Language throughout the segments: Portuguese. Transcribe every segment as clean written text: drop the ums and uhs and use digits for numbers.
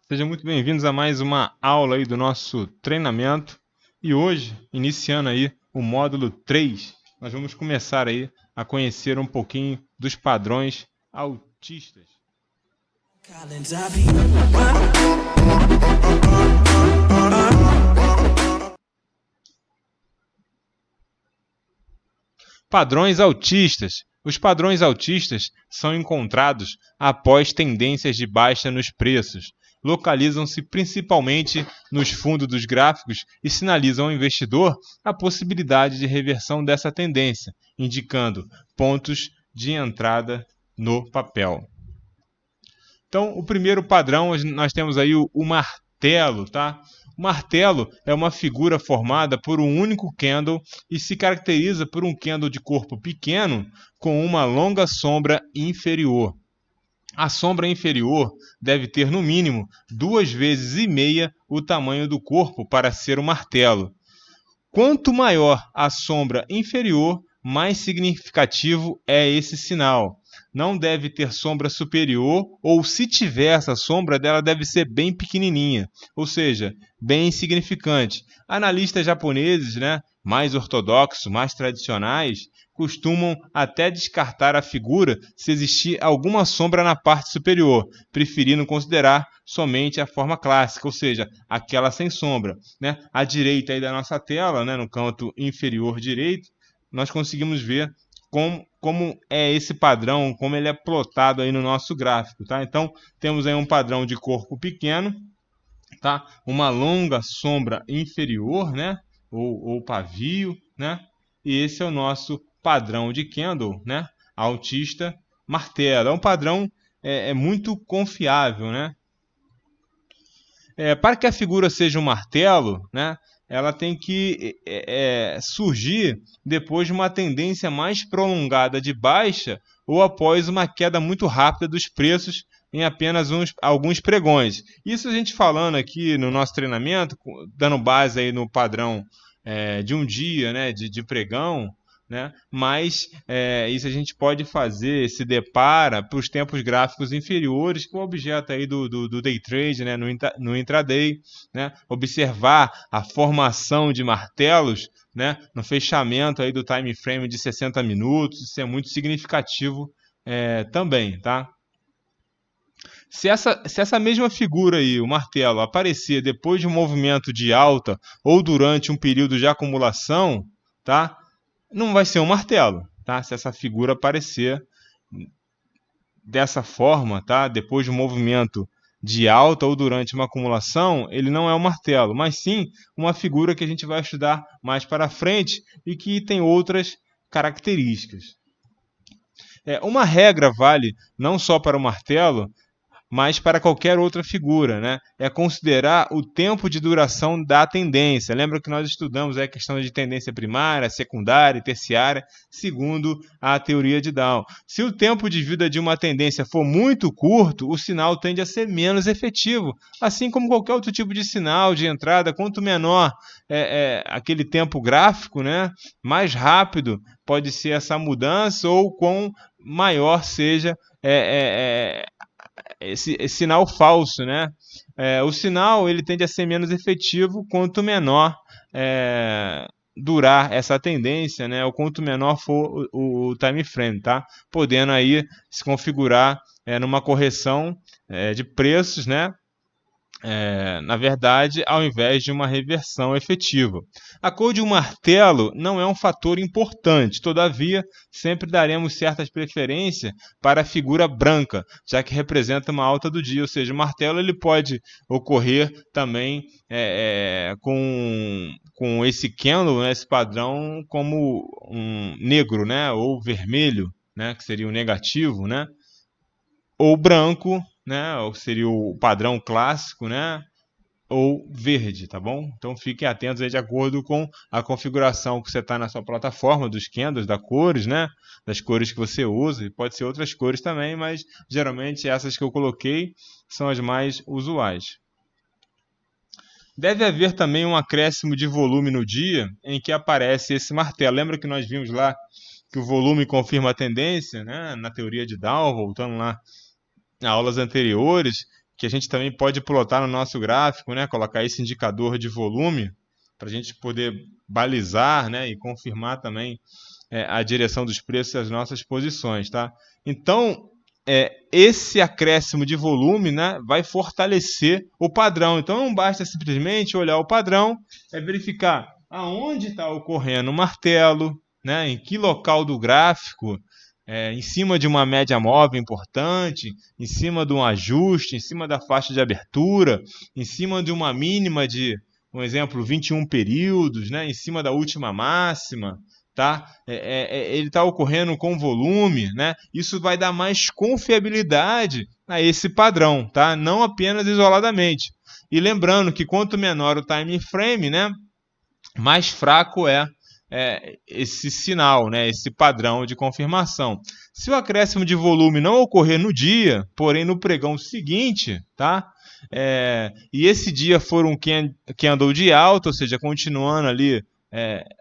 Sejam muito bem-vindos a mais uma aula aí do nosso treinamento. E hoje, iniciando aí o módulo 3, nós vamos começar aí a conhecer um pouquinho dos padrões autistas. Padrões autistas. Os padrões autistas são encontrados após tendências de baixa nos preços. Localizam-se principalmente nos fundos dos gráficos e sinalizam ao investidor a possibilidade de reversão dessa tendência, indicando pontos de entrada no papel. Então, o primeiro padrão, nós temos aí o martelo, tá? O martelo é uma figura formada por um único candle e se caracteriza por um candle de corpo pequeno com uma longa sombra inferior. A sombra inferior deve ter no mínimo 2,5 vezes o tamanho do corpo para ser um martelo. Quanto maior a sombra inferior, mais significativo é esse sinal. Não deve ter sombra superior, ou se tiver essa sombra, dela deve ser bem pequenininha, ou seja, bem insignificante. Analistas japoneses, mais ortodoxos, mais tradicionais, costumam até descartar a figura se existir alguma sombra na parte superior, preferindo considerar somente a forma clássica, ou seja, aquela sem sombra. À direita aí da nossa tela, no canto inferior direito, nós conseguimos ver como é esse padrão, como ele é plotado aí no nosso gráfico. Tá? Então, temos aí um padrão de corpo pequeno, tá? Uma longa sombra inferior, ou pavio, e esse é o nosso padrão de candle, autista martelo. É um padrão muito confiável, para que a figura seja um martelo, ela tem que surgir depois de uma tendência mais prolongada de baixa ou após uma queda muito rápida dos preços em apenas alguns pregões. Isso a gente falando aqui no nosso treinamento, dando base aí no padrão de um dia, de pregão, mas isso a gente pode fazer, se depara para os tempos gráficos inferiores, que é o objeto aí do day trade, no intraday, observar a formação de martelos, no fechamento aí do time frame de 60 minutos, isso é muito significativo também, tá? Se essa mesma figura aí, o martelo, aparecer depois de um movimento de alta ou durante um período de acumulação, tá? Não vai ser um martelo, tá? Se essa figura aparecer dessa forma, tá? Depois de um movimento de alta ou durante uma acumulação, ele não é um martelo, mas sim uma figura que a gente vai estudar mais para frente e que tem outras características. Uma regra vale não só para o martelo, mas para qualquer outra figura, é considerar o tempo de duração da tendência. Lembra que nós estudamos a questão de tendência primária, secundária e terciária, segundo a teoria de Dow. Se o tempo de vida de uma tendência for muito curto, o sinal tende a ser menos efetivo, assim como qualquer outro tipo de sinal de entrada. Quanto menor aquele tempo gráfico, mais rápido pode ser essa mudança, ou quão maior seja esse sinal falso, o sinal ele tende a ser menos efetivo quanto menor durar essa tendência, ou quanto menor for o time frame, tá? Podendo aí se configurar numa correção de preços, na verdade, ao invés de uma reversão efetiva. A cor de um martelo não é um fator importante, todavia, sempre daremos certas preferências para a figura branca, já que representa uma alta do dia, ou seja, o martelo ele pode ocorrer também com esse candle, esse padrão, como um negro, ou vermelho, que seria o negativo, ou branco, ou seria o padrão clássico, ou verde, tá bom? Então fiquem atentos aí de acordo com a configuração que você está na sua plataforma, dos candles, das cores, das cores que você usa, e pode ser outras cores também, mas geralmente essas que eu coloquei são as mais usuais. Deve haver também um acréscimo de volume no dia em que aparece esse martelo. Lembra que nós vimos lá que o volume confirma a tendência, na teoria de Dow, voltando lá aulas anteriores, que a gente também pode plotar no nosso gráfico, né? Colocar esse indicador de volume para a gente poder balizar, né? E confirmar também a direção dos preços das nossas posições, tá? Então, esse acréscimo de volume, né, vai fortalecer o padrão. Então, não basta simplesmente olhar o padrão, verificar aonde está ocorrendo o martelo, né, em que local do gráfico, em cima de uma média móvel importante, em cima de um ajuste, em cima da faixa de abertura, em cima de uma mínima de, um exemplo, 21 períodos, né, em cima da última máxima, tá? Ele está ocorrendo com volume, né? Isso vai dar mais confiabilidade a esse padrão, tá? Não apenas isoladamente. E lembrando que quanto menor o time frame, né, mais fraco é esse sinal, né, esse padrão de confirmação. Se o acréscimo de volume não ocorrer no dia, porém no pregão seguinte, tá? E esse dia for um candle de alta, ou seja, continuando ali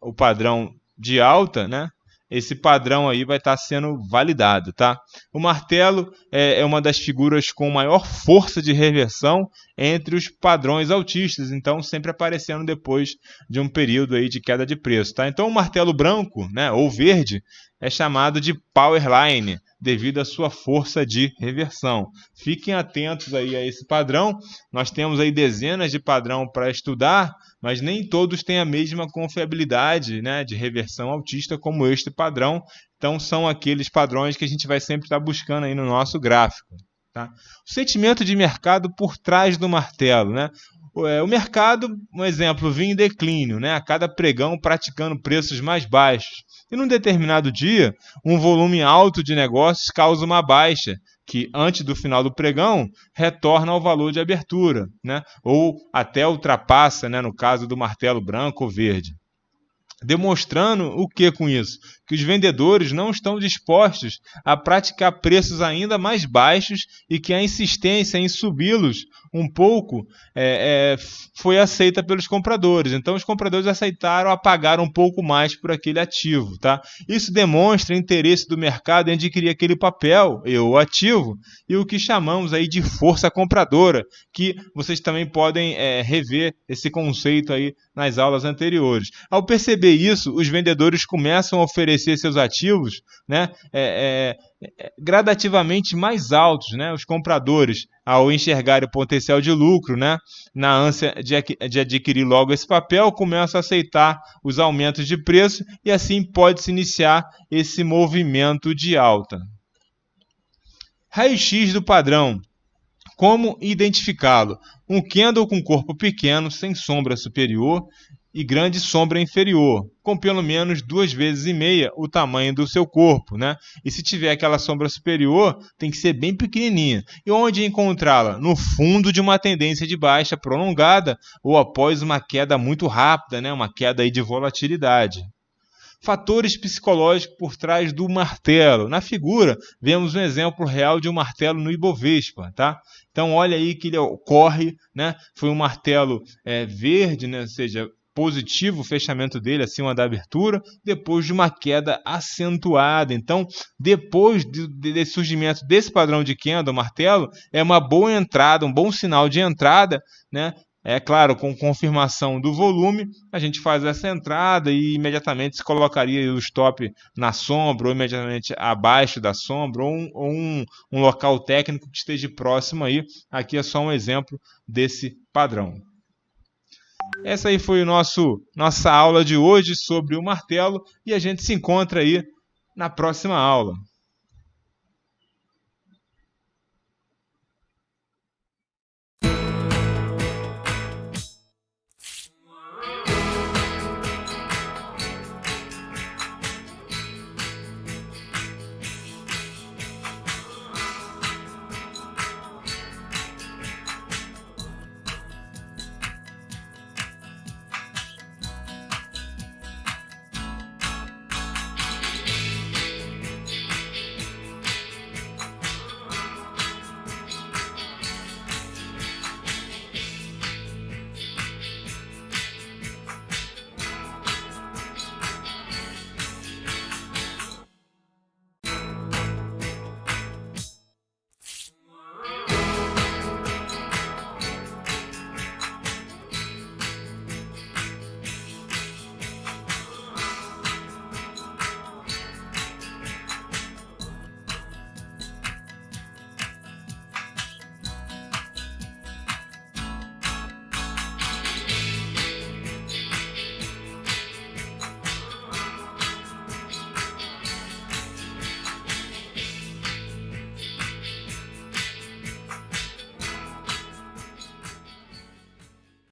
o padrão de alta, né? Esse padrão aí vai estar sendo validado, tá? O martelo é uma das figuras com maior força de reversão entre os padrões altistas, então sempre aparecendo depois de um período aí de queda de preço, tá? Então o martelo branco, né, ou verde, é chamado de Powerline, devido à sua força de reversão. Fiquem atentos aí a esse padrão. Nós temos aí dezenas de padrão para estudar, mas nem todos têm a mesma confiabilidade, né, de reversão altista como este padrão. Então são aqueles padrões que a gente vai sempre estar buscando aí no nosso gráfico. Tá? O sentimento de mercado por trás do martelo, né? O mercado, um exemplo, vinha em declínio, né? A cada pregão praticando preços mais baixos. E num determinado dia, um volume alto de negócios causa uma baixa, que antes do final do pregão retorna ao valor de abertura, né? Ou até ultrapassa, né? No caso do martelo branco ou verde. Demonstrando o que com isso? Que os vendedores não estão dispostos a praticar preços ainda mais baixos e que a insistência em subi-los um pouco foi aceita pelos compradores. Então, os compradores aceitaram a pagar um pouco mais por aquele ativo. Tá? Isso demonstra interesse do mercado em adquirir aquele papel, ou ativo, e o que chamamos aí de força compradora, que vocês também podem rever esse conceito aí nas aulas anteriores. Ao perceber isso, os vendedores começam a oferecer seus ativos, né, gradativamente mais altos, né? Os compradores, ao enxergarem o potencial de lucro, né, na ânsia de adquirir logo esse papel, começam a aceitar os aumentos de preço e assim pode-se iniciar esse movimento de alta. Raio-X do padrão. Como identificá-lo? Um candle com corpo pequeno, sem sombra superior e grande sombra inferior, com pelo menos 2,5 vezes o tamanho do seu corpo, né? E se tiver aquela sombra superior, tem que ser bem pequenininha. E onde encontrá-la? No fundo de uma tendência de baixa prolongada ou após uma queda muito rápida, né? Uma queda aí de volatilidade. Fatores psicológicos por trás do martelo. Na figura, vemos um exemplo real de um martelo no Ibovespa, tá? Então, olha aí que ele ocorre, né? Foi um martelo verde, né? Ou seja, positivo o fechamento dele acima da abertura, depois de uma queda acentuada. Então, depois desse surgimento desse padrão de candle, martelo, é uma boa entrada, um bom sinal de entrada, né? É claro, com confirmação do volume, a gente faz essa entrada e imediatamente se colocaria o stop na sombra, ou imediatamente abaixo da sombra, ou um local técnico que esteja próximo aí. Aqui é só um exemplo desse padrão. Essa aí foi nossa aula de hoje sobre o martelo e a gente se encontra aí na próxima aula.